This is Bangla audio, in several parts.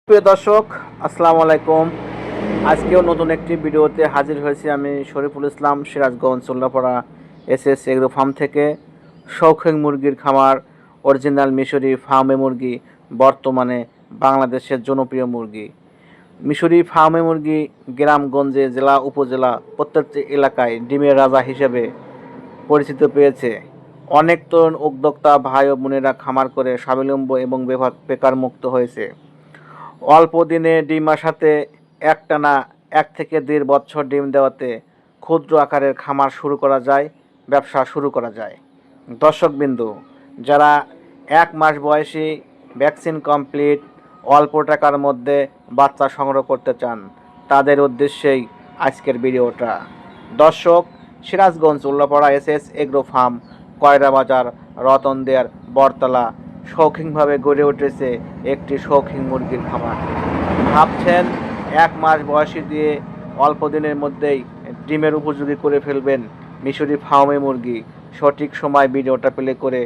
প্রিয় দর্শক, আসসালামু আলাইকুম। আজকেও নতুন একটি ভিডিওতে হাজির হয়েছি আমি Shariful Islam, Sirajganj চোল্লাপাড়া SS agro farm থেকে। শৌখিন মুরগির খামার, অরিজিনাল মিশরি ফার্মে মুরগি বর্তমানে বাংলাদেশের জনপ্রিয় মুরগি। মিশরি ফার্মে মুরগি গ্রামগঞ্জে, জেলা উপজেলা প্রত্যেকটি এলাকায় ডিমের রাজা হিসেবে পরিচিত পেয়েছে। অনেক তরুণ উদ্যোক্তা ভাই ও বোনেরা খামার করে স্বাবলম্বী এবং বেকার মুক্ত হয়েছে। অল্প দিনে ডিম আসাতে একটানা 1 থেকে 1.5 বছর ডিম দেওয়াতে ক্ষুদ্র আকারের খামার শুরু করা যায়, ব্যবসা শুরু করা যায়। দর্শকবিন্দু, যারা 1 মাস বয়সী, ভ্যাকসিন কমপ্লিট, অল্প টাকার মধ্যে বাচ্চা সংগ্রহ করতে চান, তাদের উদ্দেশ্যেই আজকের ভিডিওটা। দর্শক, Sirajganj Ullapara SS agro farm, Koyra বাজার, রতনদিয়ার বরতলা শৌখিনভাবে গড়ে উঠেছে একটি শৌখিন মুরগির খামার। ভাবছেন 1 মাস বয়সী দিয়ে অল্প দিনের মধ্যেই ডিমের উপযোগী করে ফেলবেন মিশরি ফার্মে মুরগি? সঠিক সময় ভিডিওটা প্লে করে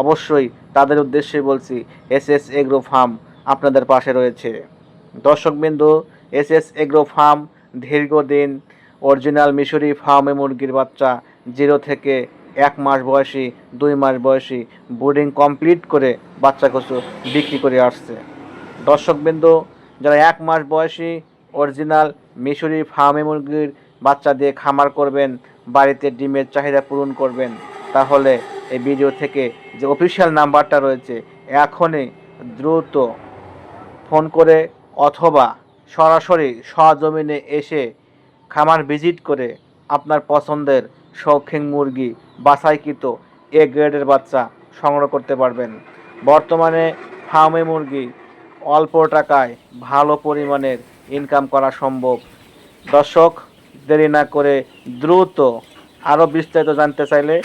অবশ্যই তাদের উদ্দেশ্যে বলছি, এসএস এগ্রো ফার্ম আপনাদের পাশে রয়েছে। দর্শকবিন্দু, এসএস এগ্রো ফার্ম দীর্ঘদিন অরিজিনাল মিশরি ফার্মে মুরগির বাচ্চা 0 থেকে 1 মাস বয়সী, 2 মাস বয়সী ব্রিডিং কমপ্লিট করে বাচ্চা কচু বিক্রি করে আসছে। দর্শকবিন্দু, যারা 1 মাস বয়সী অরিজিনাল মিশরি ফার্মে মুরগির বাচ্চা দিয়ে খামার করবেন, বাড়িতে ডিমের চাহিদা পূরণ করবেন, তাহলে এই ভিডিও থেকে যে অফিসিয়াল নাম্বারটা রয়েছে, এখনই দ্রুত ফোন করে অথবা সরাসরি সজমিনে এসে খামার ভিজিট করে আপনার পছন্দের শৌখিন মুরগি বাছাইকৃত এ গ্রেডের বাচ্চা সংগ্রহ করতে পারবেন। বর্তমানে ফার্মে মুরগি অল্প টাকায় ভালো পরিমাণের ইনকাম করা সম্ভব। দর্শক, দেরি না করে দ্রুত আরও বিস্তারিত জানতে চাইলে